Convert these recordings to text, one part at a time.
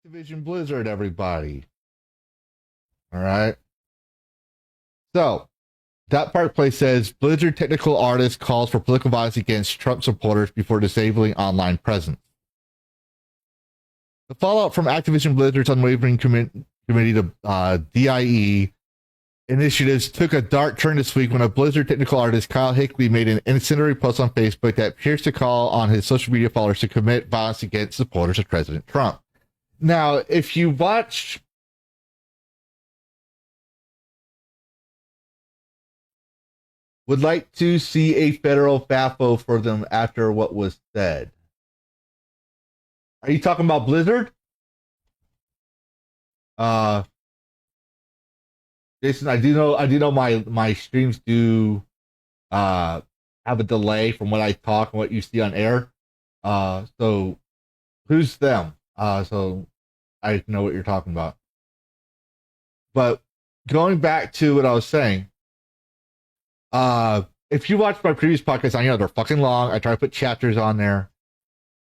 Activision-Blizzard, everybody. All right. So, that Park Place says Blizzard technical artist calls for political violence against Trump supporters before disabling online presence. The fallout from Activision Blizzard's unwavering committee to DIE initiatives took a dark turn this week when a Blizzard technical artist, Kyle Hickley, made an incendiary post on Facebook that appears to call on his social media followers to commit violence against supporters of President Trump. Now, if you watch would like to see a federal FAFO for them after what was said. Are you talking about Blizzard? Jason, I do know my streams do have a delay from what I talk and what you see on air. So who's them? So I know what you're talking about. But going back to what I was saying, if you watch my previous podcasts, I know they're fucking long. I try to put chapters on there.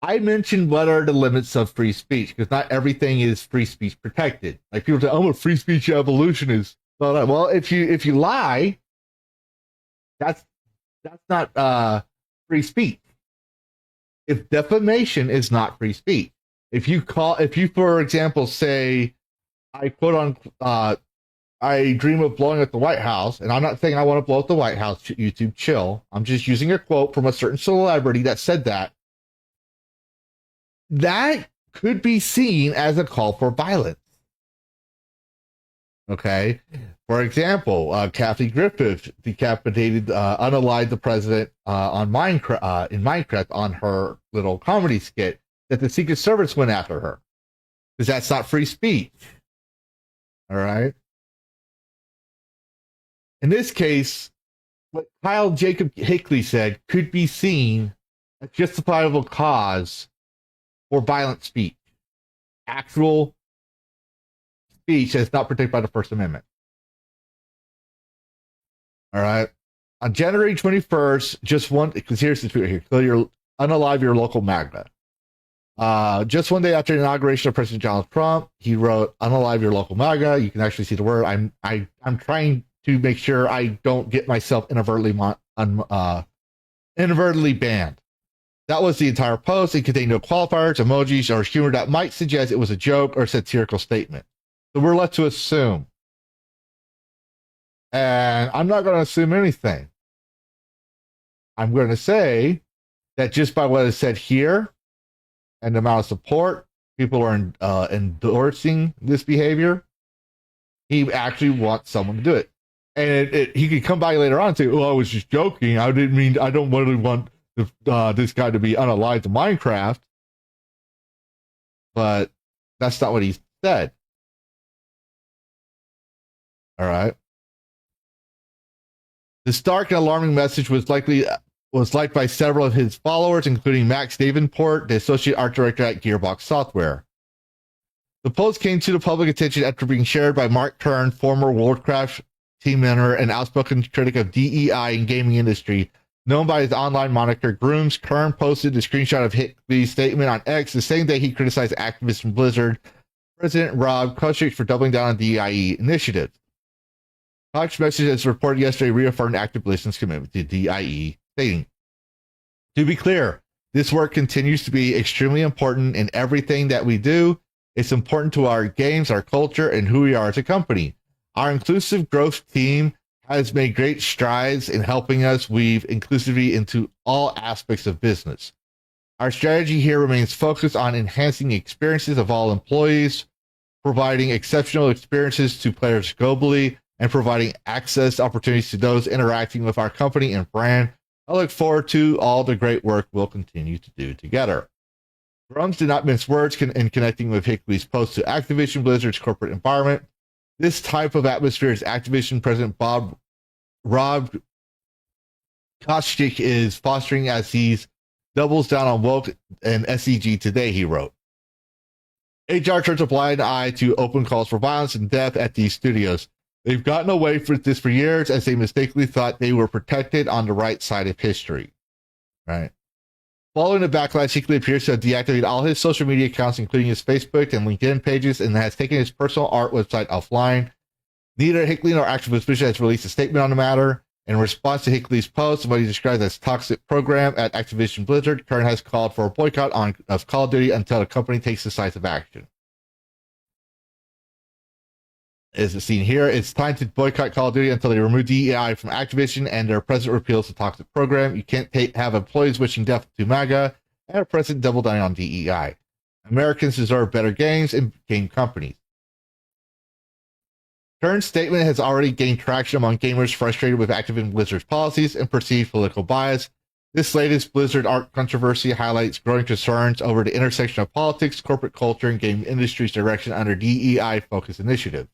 I mentioned what are the limits of free speech, because not everything is free speech protected. Like people say, "I'm a free speech abolitionist." Well, if you lie, that's not free speech. If defamation is not free speech, if you for example say, I quote on I dream of blowing up the White House, and I'm not saying I want to blow up the White House. YouTube, chill. I'm just using a quote from a certain celebrity that said that. That could be seen as a call for violence. Okay. For example, Kathy Griffith decapitated, unalived the president on Minecraft in Minecraft on her little comedy skit that the Secret Service went after her because that's not free speech. All right. In this case, what Kyle Jacob Hickley said could be seen as justifiable cause for violent speech. Actual speech that's not protected by the First Amendment. All right. On January 21st, because here's the tweet here, unalive your local MAGA. Just one day after the inauguration of President Donald Trump, he wrote, "Unalive your local MAGA." You can actually see the word. I'm trying to make sure I don't get myself inadvertently banned. That was the entire post. It contained no qualifiers, emojis, or humor that might suggest it was a joke or satirical statement. So we're left to assume. And I'm not going to assume anything. I'm going to say that just by what is said here and the amount of support, people are endorsing this behavior. He actually wants someone to do it. And he could come by later on and say, "Oh, I was just joking. I don't really want this guy to be unalived to Minecraft." But that's not what he said. All right. This dark and alarming message was liked by several of his followers, including Max Davenport, the associate art director at Gearbox Software. The post came to the public attention after being shared by Mark Kern, former Worldcraft team member and outspoken critic of DEI in gaming industry, known by his online moniker Grooms. Kern posted a screenshot of Hickley's statement on X the same day he criticized Activision-Blizzard President Rob Kosich for doubling down on DEI initiatives. Koch's message, as reported yesterday, reaffirmed Activision's commitment to DEI, stating, "To be clear, this work continues to be extremely important in everything that we do. It's important to our games, our culture, and who we are as a company. Our inclusive growth team has made great strides in helping us weave inclusivity into all aspects of business. Our strategy here remains focused on enhancing the experiences of all employees, providing exceptional experiences to players globally, and providing access opportunities to those interacting with our company and brand. I look forward to all the great work we'll continue to do together." Grums did not mince words in connecting with Hickley's post to Activision Blizzard's corporate environment. This type of atmosphere is Activision President Rob Kosich is fostering as he doubles down on woke and SEG today, he wrote. HR turns a blind eye to open calls for violence and death at these studios. They've gotten away with this for years as they mistakenly thought they were protected on the right side of history. Right. Following the backlash, Hickley appears to have deactivated all his social media accounts, including his Facebook and LinkedIn pages, and has taken his personal art website offline. Neither Hickley nor Activision-Blizzard has released a statement on the matter. In response to Hickley's post, what he described as toxic program at Activision-Blizzard, Kern has called for a boycott of Call of Duty until the company takes decisive action. As seen here, it's time to boycott Call of Duty until they remove DEI from Activision and their president repeals the toxic program. You can't have employees wishing death to MAGA and a president double down on DEI. Americans deserve better games and game companies. Kern's statement has already gained traction among gamers frustrated with Activision Blizzard's policies and perceived political bias. This latest Blizzard art controversy highlights growing concerns over the intersection of politics, corporate culture, and game industry's direction under DEI-focused initiatives.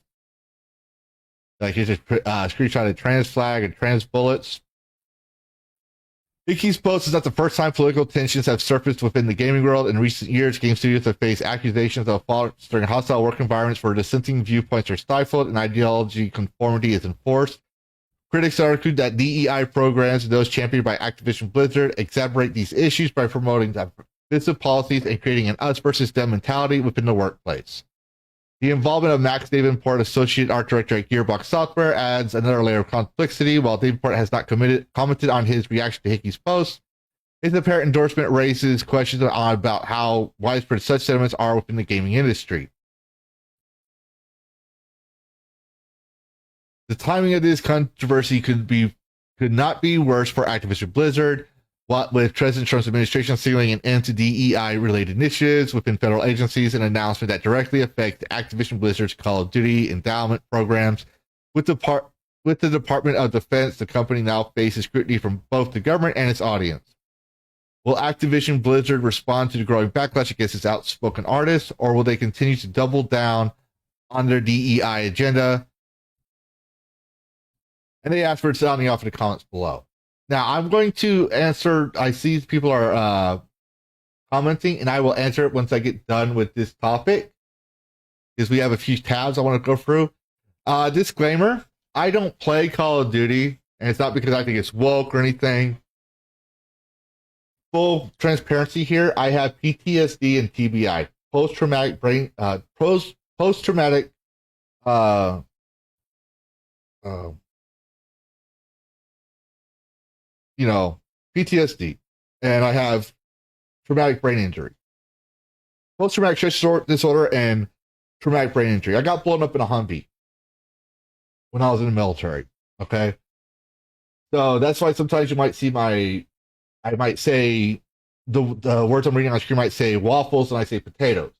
Like here's a screenshot of trans flag and trans bullets. Hickey's post is not the first time political tensions have surfaced within the gaming world. In recent years, game studios have faced accusations of fostering hostile work environments where dissenting viewpoints are stifled and ideology conformity is enforced. Critics argue that DEI programs and those championed by Activision Blizzard exacerbate these issues by promoting divisive policies and creating an us versus them mentality within the workplace. The involvement of Max Davenport, associate art director at Gearbox Software, adds another layer of complexity. While Davenport has not commented on his reaction to Hickey's post, his apparent endorsement raises questions about how widespread such sentiments are within the gaming industry. The timing of this controversy could not be worse for Activision Blizzard. What with President Trump's administration signaling an end to DEI-related initiatives within federal agencies, an announcement that directly affects Activision Blizzard's Call of Duty endowment programs. With the Department of Defense, the company now faces scrutiny from both the government and its audience. Will Activision Blizzard respond to the growing backlash against its outspoken artists, or will they continue to double down on their DEI agenda? And they ask for it sounding off in the comments below. Now, I'm going to answer. I see people are commenting, and I will answer it once I get done with this topic, because we have a few tabs I want to go through. Disclaimer, I don't play Call of Duty, and it's not because I think it's woke or anything. Full transparency here, I have PTSD and TBI, post-traumatic brain, post-traumatic, PTSD, and I have traumatic brain injury, post-traumatic stress disorder, and traumatic brain injury. I got blown up in a Humvee when I was in the military. Okay, so that's why sometimes you might see I might say the words I'm reading on screen might say waffles and I say potatoes,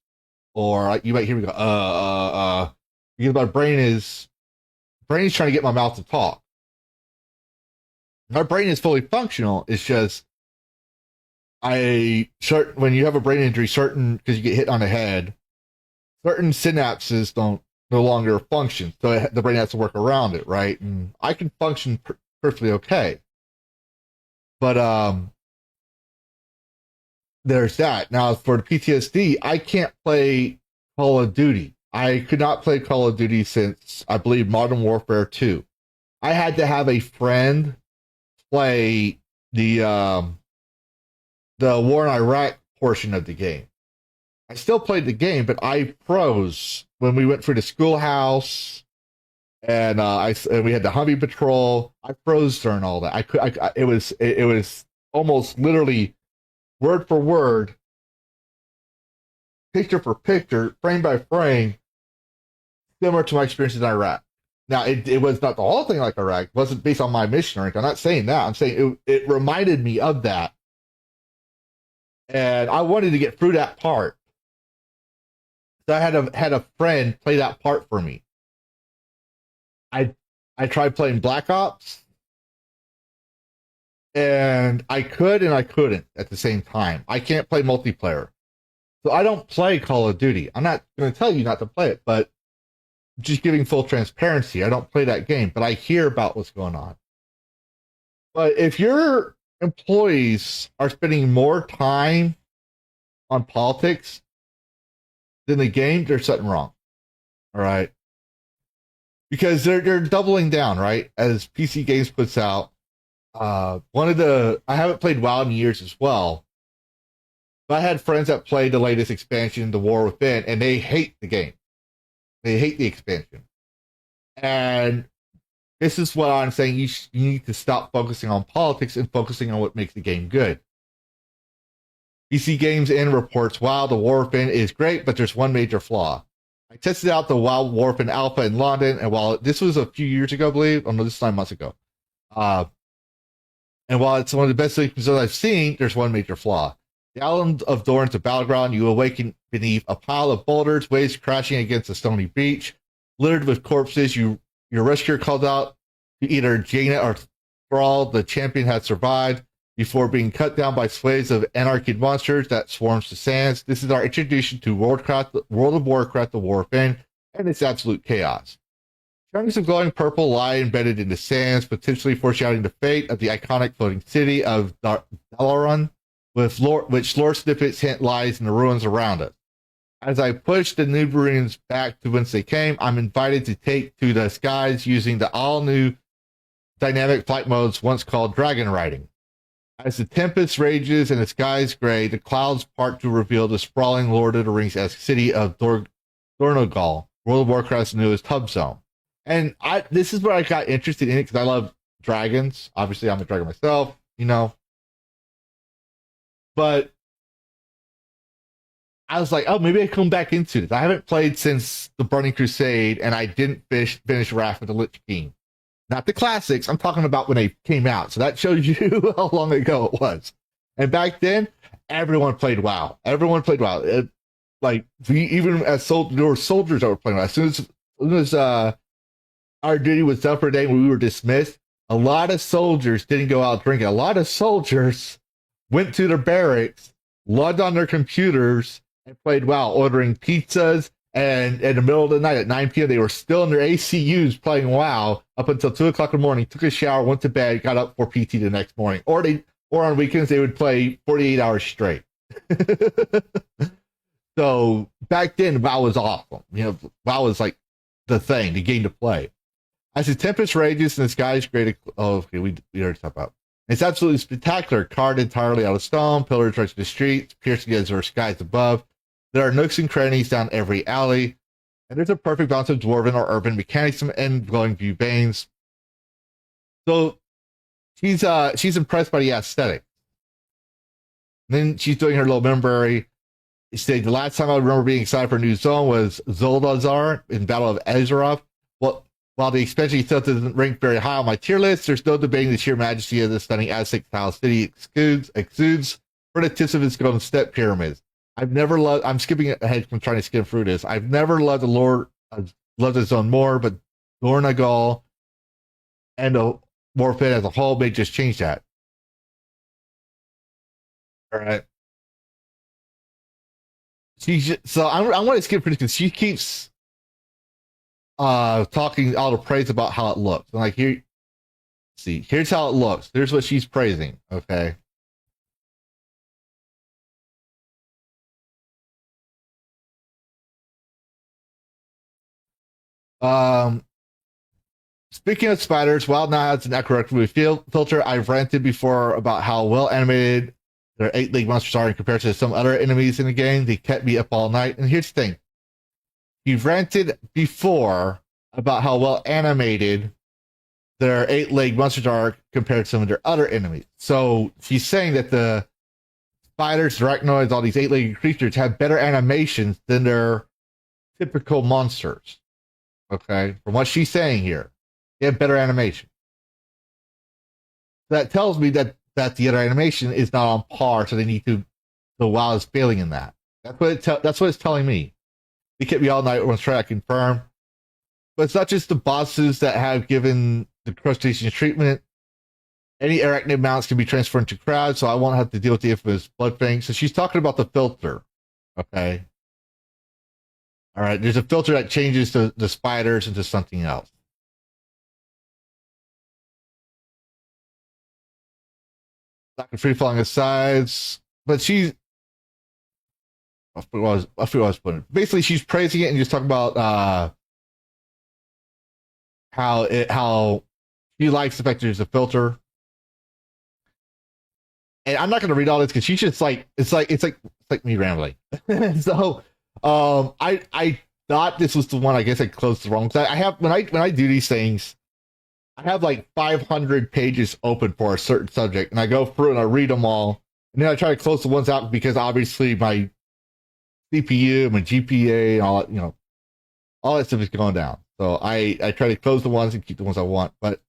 or you might hear me go because my brain is trying to get my mouth to talk. My brain is fully functional. It's just when you have a brain injury, because you get hit on the head, certain synapses no longer function. So the brain has to work around it, right? And I can function perfectly okay. But there's that. Now for the PTSD, I can't play Call of Duty. I could not play Call of Duty since I believe Modern Warfare 2. I had to have a friend play the war in Iraq portion of the game. I still played the game, but I froze when we went through the schoolhouse, and we had the Humvee patrol. I froze during all that. It was almost literally word for word, picture for picture, frame by frame, similar to my experiences in Iraq. Now, it was not the whole thing like Iraq. It wasn't based on my mission or anything. I'm not saying that. I'm saying it reminded me of that. And I wanted to get through that part. So I had a friend play that part for me. I tried playing Black Ops. And I could and I couldn't at the same time. I can't play multiplayer. So I don't play Call of Duty. I'm not going to tell you not to play it, but just giving full transparency, I don't play that game, but I hear about what's going on. But if your employees are spending more time on politics than the game, there's something wrong. All right. Because they're doubling down, right? As PC Games puts out, I haven't played WoW in years as well, but I had friends that played the latest expansion, The War Within, and they hate the game. They hate the expansion. And this is what I'm saying. You need to stop focusing on politics and focusing on what makes the game good. PC Games In reports, wow, the War Within is great, but there's one major flaw. I tested out the WoW War Within Alpha in London, and while this was a few years ago, I believe, oh no, this is 9 months ago. And while it's one of the best episodes I've seen, there's one major flaw. The island of Dorne's a battleground. You awaken beneath a pile of boulders, waves crashing against a stony beach, littered with corpses. Your rescuer called out to either Jaina or Thrall. The champion had survived before being cut down by slaves of anarchy monsters that swarms the sands. This is our introduction to World of Warcraft, the War Within, and its absolute chaos. Chunks of glowing purple lie embedded in the sands, potentially foreshadowing the fate of the iconic floating city of Dalaran, which lore snippets hint lies in the ruins around us. As I push the new ruins back to whence they came, I'm invited to take to the skies using the all-new dynamic flight modes once called dragon riding. As the tempest rages and the skies gray, the clouds part to reveal the sprawling Lord of the Rings-esque city of Dornogal, World of Warcraft's newest hub zone. And this is where I got interested in it because I love dragons. Obviously, I'm a dragon myself, you know. But I was like, oh, maybe I come back into this. I haven't played since the Burning Crusade, and I didn't finish Wrath of the Lich King. Not the classics. I'm talking about when they came out. So that shows you how long ago it was. And back then, everyone played WoW. Everyone played WoW. Even as there were soldiers that were playing WoW. As soon as our duty was done for a day when we were dismissed, a lot of soldiers didn't go out drinking. A lot of soldiers went to their barracks, logged on their computers, and played WoW, ordering pizzas. And in the middle of the night at 9 p.m., they were still in their ACUs playing WoW up until 2 o'clock in the morning, took a shower, went to bed, got up for PT the next morning. Or on weekends, they would play 48 hours straight. So back then, WoW was awesome. You know, WoW was like the thing, the game to play. As the tempest rages and the skies gray, okay, we already talked about. It's absolutely spectacular, carved entirely out of stone, pillars right to the streets, piercing as there are skies above. There are nooks and crannies down every alley, and there's a perfect balance of dwarven or urban mechanics and glowing view banes. So she's impressed by the aesthetic. And then she's doing her little memory. She said, the last time I remember being excited for a new zone was Zoldazar in Battle of Azeroth. Well, while the expansion itself doesn't rank very high on my tier list, there's no debating the sheer majesty of the stunning Aztec-style city exudes for the tips of its golden step pyramids. I'm skipping ahead from trying to skim through this. I've never loved the zone more, but Dornogal and the War Within as a whole may just change that. All right. So I want to skip through this because she keeps talking all the praise about how it looks. And like here's how it looks. Here's what she's praising. Okay. Speaking of spiders, Wild now has an accurate filter I've ranted before about how well animated their 8-league monsters are in comparison to some other enemies in the game. They kept me up all night. And here's the thing. You've ranted before about how well animated their 8-legged monsters are compared to some of their other enemies. So she's saying that the spiders, arachnoids, all these 8-legged creatures have better animations than their typical monsters. Okay, from what she's saying here, they have better animation. That tells me that the other animation is not on par, so they need to. So WoW is failing in that. That's what it's telling me. They kept me all night. Let's try to confirm. But it's not just the bosses that have given the crustacean treatment. Any arachnid mounts can be transferred into crowds, so I won't have to deal with the infamous blood fang. So she's talking about the filter. Okay. All right. There's a filter that changes the spiders into something else. Like free falling asides, but she's. I forgot what I was putting. Basically, she's praising it and just talking about how she likes the fact there's a filter. and I'm not going to read all this because she's just like it's like me rambling. So I thought this was the one. I guess I closed the wrong. I have when I do these things, I have like 500 pages open for a certain subject, and I go through and I read them all, and then I try to close the ones out because obviously my CPU, my GPA, and all that, all that stuff is going down. So I try to close the ones and keep the ones I want. But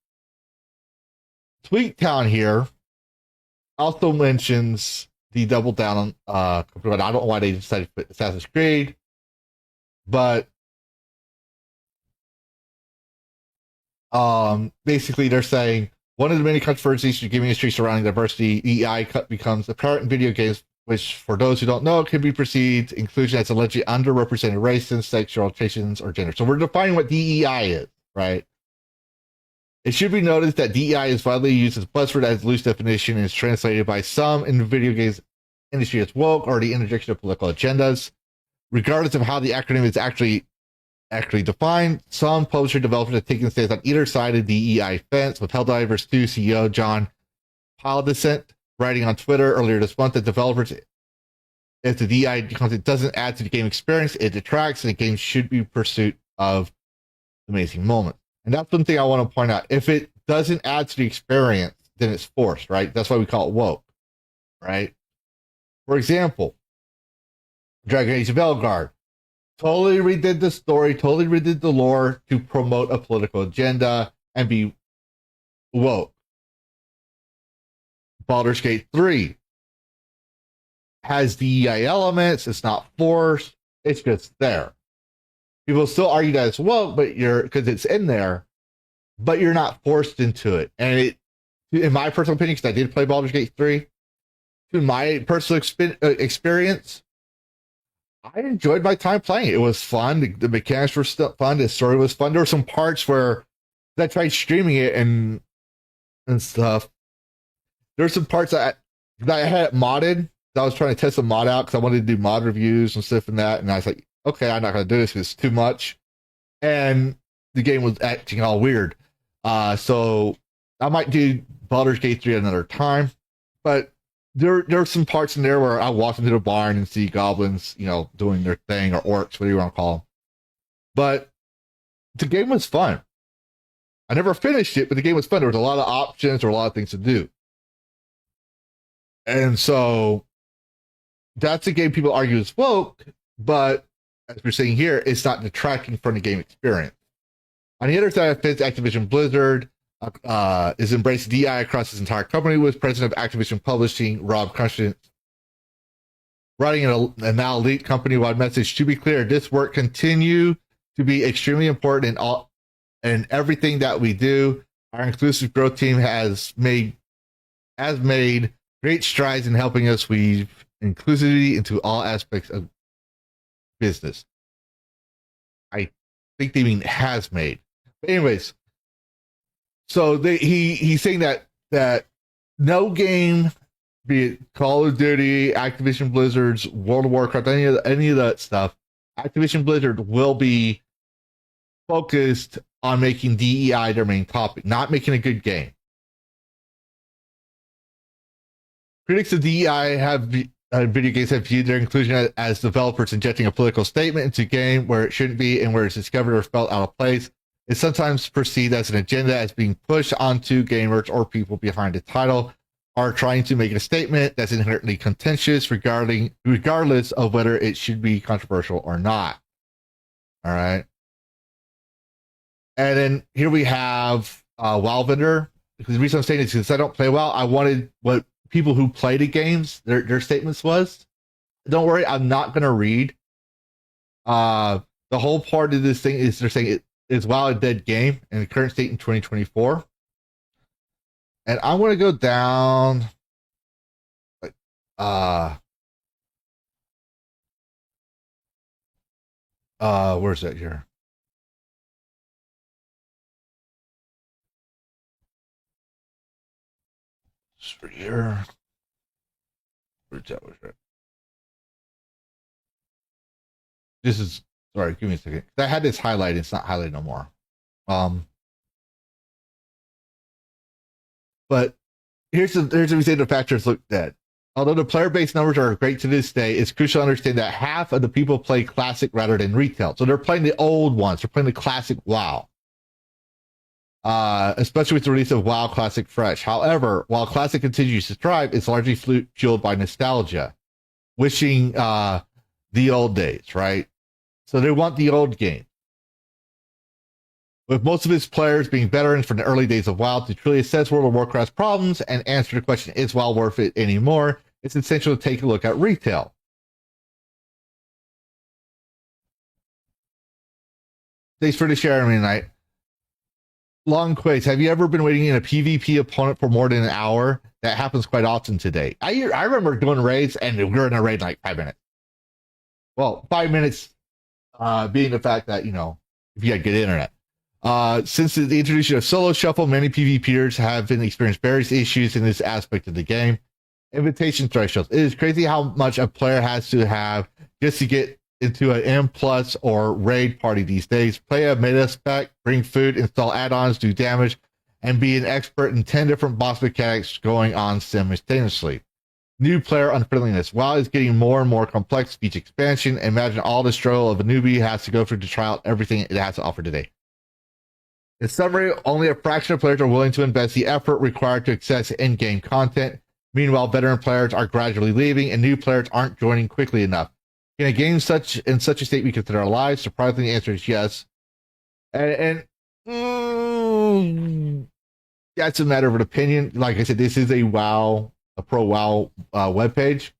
Tweaktown here also mentions the double down on I don't know why they decided to put Assassin's Creed, but basically they're saying one of the many controversies to gaming industry surrounding diversity, DEI becomes apparent in video games, which for those who don't know can be perceived inclusion as allegedly underrepresented races, sexual orientations, or gender. So we're defining what DEI is, right? It should be noted that DEI is widely used as a buzzword as a loose definition and is translated by some in the video games industry as woke or the interjection of political agendas. Regardless of how the acronym is actually defined, some publisher developers have taken stands on either side of the DEI fence, with Helldivers 2 CEO John Paladicent writing on Twitter earlier this month that developers, if the DEI content doesn't add to the game experience, it detracts, and the game should be pursuit of amazing moments. And that's one thing I want to point out. If it doesn't add to the experience, then it's forced, right? That's why we call it woke, right? For example, Dragon Age of Elgard totally redid the story, totally redid the lore to promote a political agenda and be woke. Baldur's Gate 3 has DEI elements. It's not forced. It's just there. People still argue that it's woke, but because it's in there, but you're not forced into it. And it, in my personal opinion, because I did play Baldur's Gate 3, to my personal experience, I enjoyed my time playing it. It was fun. The mechanics were still fun. The story was fun. There were some parts where I tried streaming it and stuff. There were some parts that I had it modded. I was trying to test the mod out because I wanted to do mod reviews and stuff and that. And I was like, okay, I'm not going to do this because it's too much. And the game was acting all weird. So I might do Baldur's Gate 3 another time. But there are some parts in there where I walk into the barn and see goblins, doing their thing, or orcs, whatever you want to call them. But the game was fun. I never finished it, but the game was fun. There was a lot of options, or a lot of things to do. And so that's a game people argue is woke, but as we're saying here, it's not detracting from the game experience. On the other side of the fence, Activision-Blizzard is embracing DEI across its entire company, with president of Activision Publishing, Rob Constance, writing in a now elite company-wide message. To be clear, this work continue to be extremely important in everything that we do. Our inclusive growth team has made great strides in helping us weave inclusivity into all aspects of business. I think they mean has made. But anyways, so he's saying that no game, be it Call of Duty, Activision Blizzard's World of Warcraft, any of that stuff, Activision Blizzard will be focused on making DEI their main topic, not making a good game. Critics of DEI video games have viewed their inclusion as developers injecting a political statement into a game where it shouldn't be, and where it's discovered or felt out of place. It's sometimes perceived as an agenda as being pushed onto gamers or people behind the title are trying to make a statement that's inherently contentious regardless of whether it should be controversial or not. All right. And then here we have WoW Vendor. The reason I'm saying this is because I don't play WoW. I wanted what people who play the games, their statements was. Don't worry, I'm not going to read. The whole part of this thing is they're saying it is WoW a dead game in the current state in 2024. And I'm going to go down. Where's that here? Here. Where's that? This is, sorry, give me a second. I had this highlighted. It's not highlighted no more. But here's the factors looked at. Although the player base numbers are great to this day, it's crucial to understand that half of the people play Classic rather than retail. So they're playing the old ones. They're playing the Classic WoW. Especially with the release of WoW Classic Fresh. However, while Classic continues to thrive, it's largely fueled by nostalgia, wishing the old days, right? So they want the old game. With most of its players being veterans from the early days of WoW, to truly assess World of Warcraft's problems and answer the question, is WoW worth it anymore? It's essential to take a look at retail. Thanks for the sharing me tonight. Long quiz. Have you ever been waiting in a PvP opponent for more than an hour? That happens quite often today. I remember doing raids and we were in a raid in like 5 minutes. Well, 5 minutes being the fact that, if you had good internet. Since the introduction of solo shuffle, many PvPers have been experienced various issues in this aspect of the game. Invitation thresholds. It is crazy how much a player has to have just to get into an M+ or raid party these days. Play a meta spec, bring food, install add-ons, do damage, and be an expert in 10 different boss mechanics going on simultaneously. New player unfriendliness. WoW is getting more and more complex each expansion. Imagine all the struggle of a newbie has to go through to try out everything it has to offer today. In summary, only a fraction of players are willing to invest the effort required to access in-game content. Meanwhile, veteran players are gradually leaving, and new players aren't joining quickly enough. Can a game in such a state be considered alive? Surprisingly, the answer is yes. And that's a matter of an opinion. Like I said, this is a pro WoW webpage.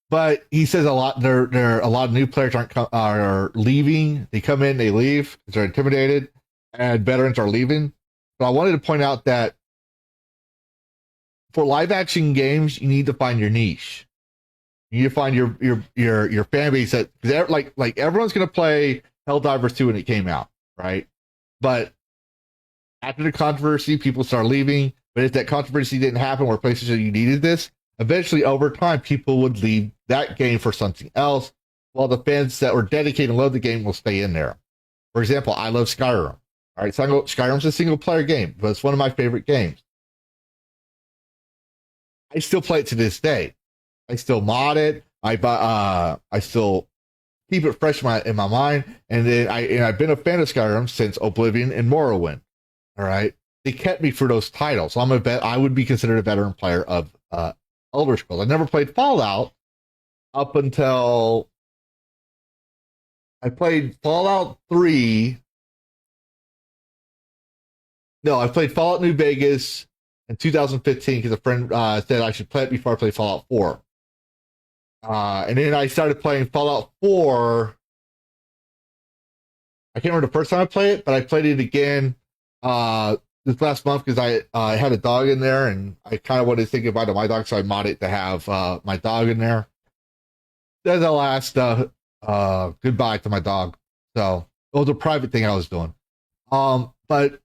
But he says a lot. There a lot of new players are leaving. They come in, they leave because they're intimidated, and veterans are leaving. But I wanted to point out that for live action games, you need to find your niche. You need to find your fan base that like everyone's gonna play Helldivers 2 when it came out, right? But after the controversy, people start leaving. But if that controversy didn't happen, where places you needed this, eventually over time, people would leave that game for something else, while the fans that were dedicated and love the game will stay in there. For example, I love Skyrim. All right, Skyrim's a single player game, but it's one of my favorite games. I still play it to this day. I still mod it. I still keep it fresh in my mind. And then I've been a fan of Skyrim since Oblivion and Morrowind. All right, they kept me for those titles. So I would be considered a veteran player of Elder Scrolls. I never played Fallout up until I played Fallout 3. No, I played Fallout New Vegas in 2015 because a friend said I should play it before I played Fallout 4. And then I started playing Fallout 4. I can't remember the first time I played it, but I played it again this last month because I had a dog in there and I kind of wanted to say goodbye to my dog, so I modded it to have my dog in there. That's the last goodbye to my dog. So it was a private thing I was doing. But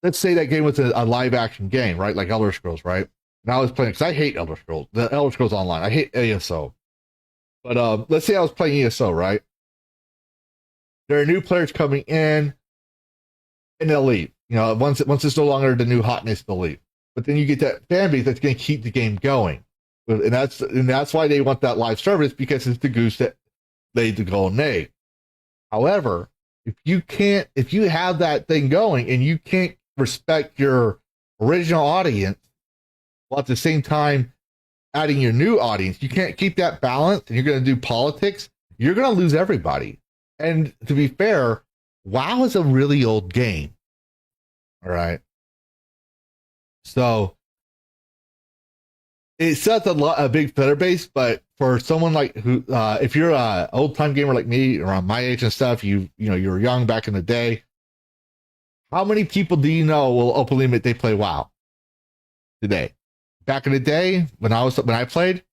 let's say that game was a live action game, right? Like Elder Scrolls, right? And I was playing, because I hate Elder Scrolls, the Elder Scrolls Online. I hate ESO. But let's say I was playing ESO, right? There are new players coming in, and they'll leave. Once it's no longer the new hotness, they'll leave. But then you get that fan base that's going to keep the game going, and that's why they want that live service, because it's the goose that laid the golden egg. However, if you have that thing going and you can't respect your original audience, while at the same time adding your new audience, you can't keep that balance, and you're going to do politics, you're going to lose everybody. And to be fair, WoW is a really old game. All right. So it sets a big player base, but for someone like who, if you're an old time gamer like me, around my age and stuff, you were young back in the day. How many people do you know will openly admit they play WoW today? Back in the day, when I played,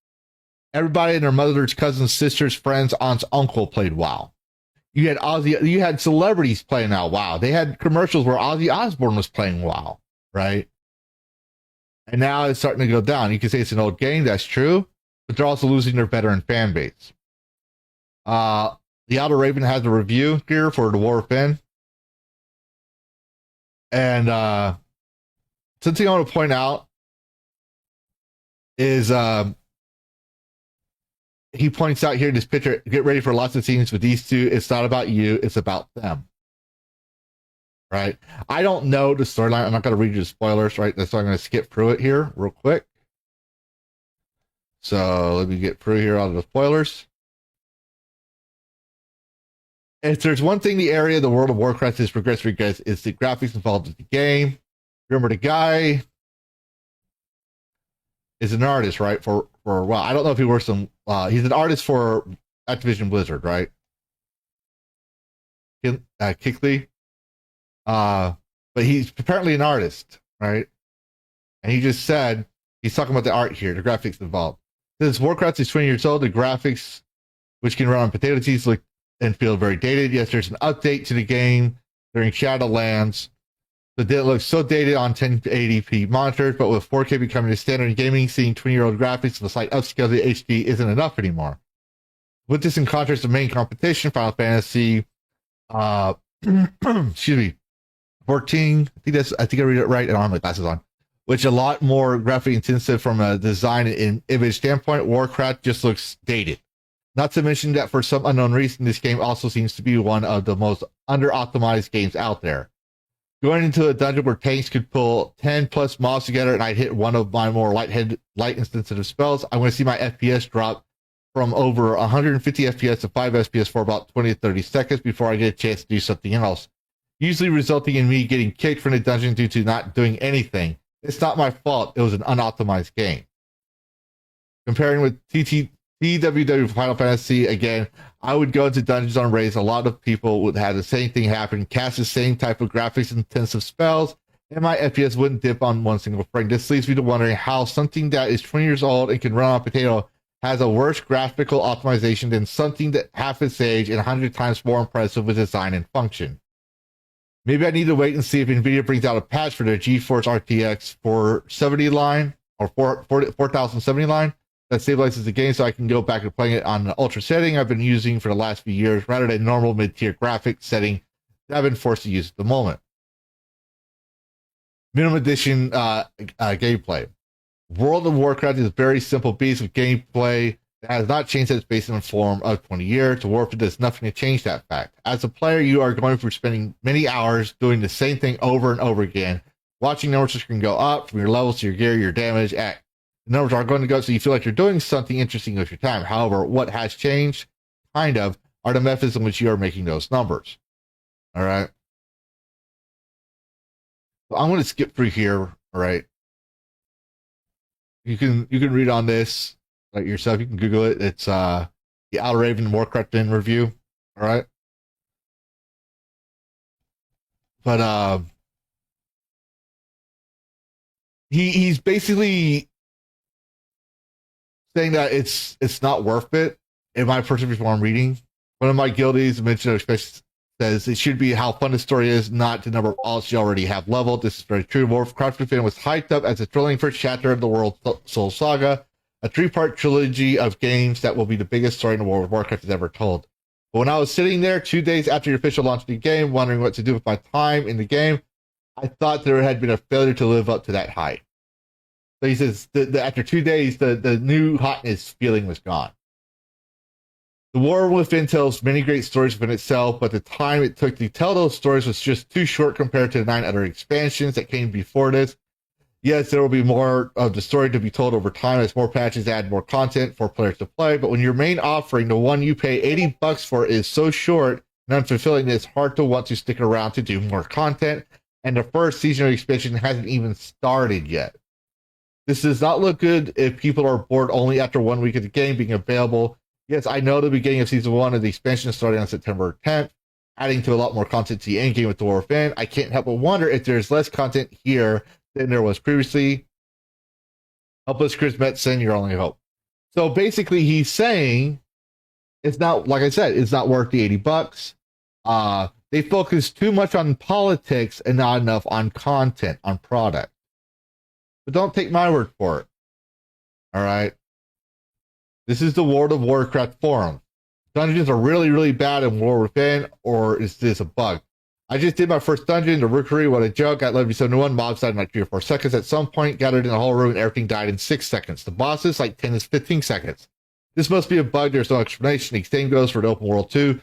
everybody and their mothers, cousins, sisters, friends, aunts, uncle played WoW. You had celebrities playing out WoW. They had commercials where Ozzy Osbourne was playing WoW, right? And now it's starting to go down. You can say it's an old game, that's true, but they're also losing their veteran fan base. The Outer Raven has a review here for the War of Finn. And something I want to point out is he points out here in this picture, get ready for lots of scenes with these two. It's not about you, it's about them. Right? I don't know the storyline. I'm not going to read you the spoilers, right? So I'm going to skip through it here real quick. So let me get through here on the spoilers. If there's one thing the area of the World of Warcraft has progressed because it's the graphics involved in the game. Remember, the guy is an artist, right? For well, I don't know if he works on. He's an artist for Activision-Blizzard, right? Kickley. But he's apparently an artist, right? And he just said he's talking about the art here, the graphics involved. Since Warcraft is 20 years old, the graphics, which can run on potato chips, look and feel very dated. Yes, there's an update to the game during Shadowlands. It looks so dated on 1080p monitors, but with 4K becoming the standard in gaming, seeing 20-year-old graphics with a slight upscale to HD isn't enough anymore. With this in contrast to the main competition, Final Fantasy, excuse me, 14. I think I read it right. I don't have my glasses on. Which a lot more graphic intensive from a design and image standpoint. Warcraft just looks dated. Not to mention that for some unknown reason, this game also seems to be one of the most under-optimized games out there. Going into a dungeon where tanks could pull 10 plus mobs together and I'd hit one of my more light and sensitive spells, I'm going to see my FPS drop from over 150 FPS to 5 FPS for about 20 to 30 seconds before I get a chance to do something else, usually resulting in me getting kicked from the dungeon due to not doing anything. It's not my fault. It was an unoptimized game. Comparing with TWW Final Fantasy, again, I would go into dungeons on raids. A lot of people would have the same thing happen, cast the same type of graphics intensive spells, and my FPS wouldn't dip on one single frame. This leads me to wondering how something that is 20 years old and can run on a potato has a worse graphical optimization than something that half its age and 100 times more impressive with design and function. Maybe I need to wait and see if NVIDIA brings out a patch for their GeForce RTX 470 line or 4070 line that stabilizes the game so I can go back to playing it on the ultra setting I've been using for the last few years rather than normal mid-tier graphics setting that I've been forced to use at the moment. Minimum edition gameplay. World of Warcraft is a very simple beast of gameplay that has not changed its base and form of 20 years. Warcraft does nothing to change that fact. As a player, you are going through spending many hours doing the same thing over and over again. Watching numbers can go up from your levels to your gear, your damage. The numbers are going to go up, so you feel like you're doing something interesting with your time. However, what has changed, kind of, are the methods in which you are making those numbers. All right. So I'm going to skip through here. All right. You can read on this like yourself. You can Google it. It's the Outer Raven Warcraft in review. All right. But he's basically saying that it's not worth it. In my personal review I'm reading, one of my guilties mentioned especially says it should be how fun the story is, not the number of alts you already have leveled. This is very true. Warcraft Fan was hyped up as a thrilling first chapter of the World Soul Saga, a 3-part trilogy of games that will be the biggest story in the World of Warcraft has ever told. But when I was sitting there 2 days after the official launch of the game, wondering what to do with my time in the game, I thought there had been a failure to live up to that hype. So he says after 2 days, the new hotness feeling was gone. The War Within tells many great stories within itself, but the time it took to tell those stories was just too short compared to the 9 other expansions that came before this. Yes, there will be more of the story to be told over time as more patches add more content for players to play, but when your main offering, the one you pay $80 for, is so short and unfulfilling that it's hard to want to stick around to do more content, and the first seasonal expansion hasn't even started yet. This does not look good if people are bored only after 1 week of the game being available. Yes, I know the beginning of Season 1 of the expansion starting on September 10th, adding to a lot more content to the endgame with the War Within. I can't help but wonder if there's less content here than there was previously. Helpless Chris Metzen, your only hope. So basically, he's saying it's not, like I said, it's not worth the $80. They focus too much on politics and not enough on content, on product. But don't take my word for it. All right. This is the World of Warcraft forum. Dungeons are really, really bad in War Within, or is this a bug? I just did my first dungeon, the Rookery. What a joke. At level 71, mobs died in like 3 or 4 seconds. At some point, gathered in a whole room and everything died in 6 seconds. The bosses, like 10 to 15 seconds. This must be a bug. There's no explanation. The same goes for the open world too.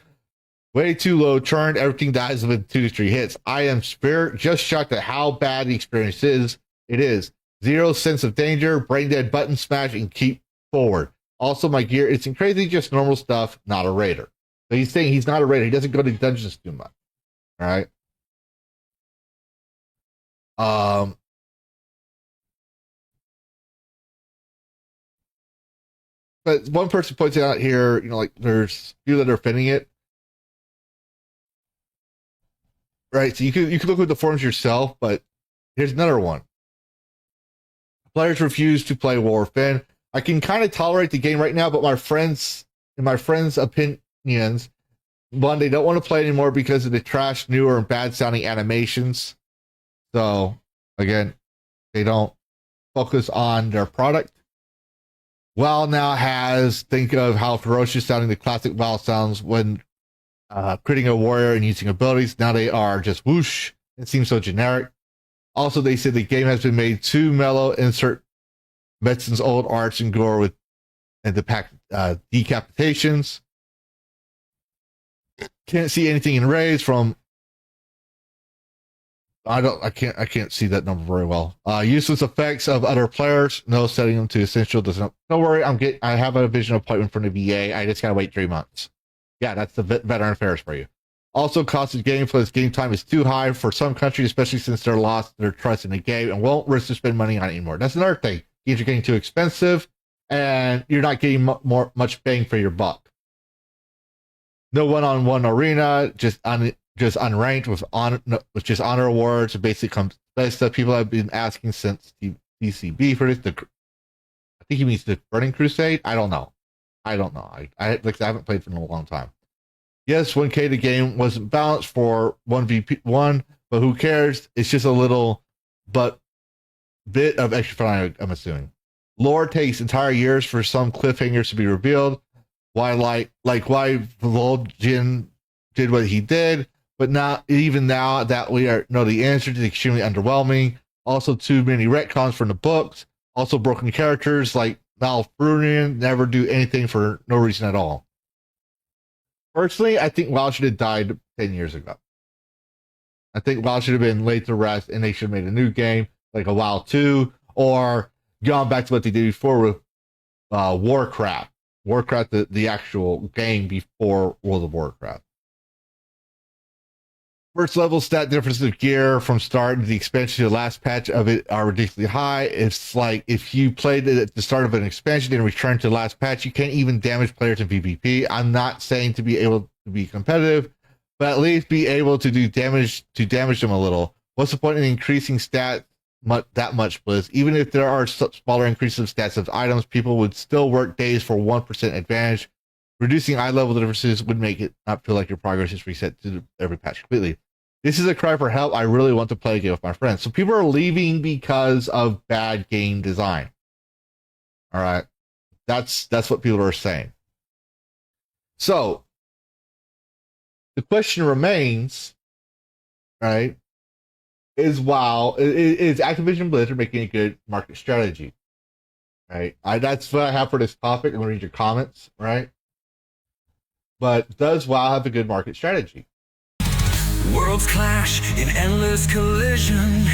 Way too low turn. Everything dies within 2 to 3 hits. I am just shocked at how bad the experience is. It is. Zero sense of danger. Brain dead button smash and keep forward. Also, my gear, it's crazy, just normal stuff, not a raider. So he's saying he's not a raider. He doesn't go to dungeons too much. All right. But one person points out here, like there's few that are fitting it. Right. So you can look at the forums yourself, but here's another one. Players refuse to play War of Finn. I can kind of tolerate the game right now, but my friends' opinions, one, they don't want to play anymore because of the trash, newer, and bad sounding animations. So again, they don't focus on their product. WoW now think of how ferocious sounding the classic WoW sounds when creating a warrior and using abilities. Now they are just whoosh. It seems so generic. Also, they said the game has been made too mellow. Insert Metzon's old arts and gore and the decapitations. Can't see anything in raids from. I can't see that number very well. Useless effects of other players. No setting them to essential. Don't worry. I have a vision appointment for the VA. I just gotta wait 3 months. Yeah, that's the veteran affairs for you. Also, cost of game for this game time is too high for some countries, especially since they're lost their trust in the game and won't risk to spend money on it anymore. That's another thing. Games are getting too expensive, and you're not getting much bang for your buck. No one-on-one arena, just unranked with just honor awards and basic stuff. People have been asking since DCB for this. I think he means the Burning Crusade. I don't know. I haven't played for a long time. Yes, 1K the game wasn't balanced for 1v1, but who cares? It's just a little bit of extra fun, I'm assuming. Lore takes entire years for some cliffhangers to be revealed. Why why Vol'jin did what he did, but not even now that we know the answer is extremely underwhelming. Also, too many retcons from the books. Also, broken characters like Malfurion never do anything for no reason at all. Personally, I think WoW should have died 10 years ago. I think WoW should have been laid to rest, and they should have made a new game like a WoW 2, or gone back to what they did before with Warcraft. Warcraft, the actual game before World of Warcraft. First level stat differences of gear from start to the expansion to the last patch of it are ridiculously high. It's like if you played it at the start of an expansion and returned to the last patch, you can't even damage players in PvP. I'm not saying to be able to be competitive, but at least be able to do damage them a little. What's the point in increasing stats that much, Blizz? Even if there are smaller increases of stats of items, people would still work days for 1% advantage. Reducing eye level differences would make it not feel like your progress is reset to every patch completely. This is a cry for help. I really want to play a game with my friends. So people are leaving because of bad game design. All right. That's what people are saying. So the question remains, right? Is Activision-Blizzard making a good market strategy? Right. That's what I have for this topic. I'm going to read your comments, right? But does WoW have a good market strategy? Worlds clash in endless collision.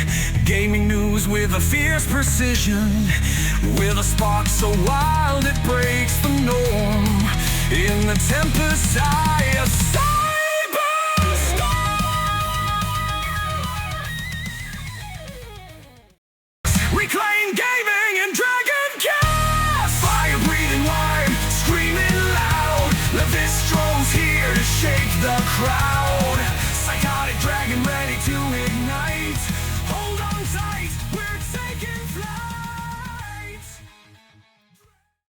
Gaming news with a fierce precision. With a spark so wild it breaks the norm. In the tempest eye of cyberstorm. Reclaim gaming in Dragoncast. Fire breathing wide, screaming loud. Lavistro's here to shake the crowd.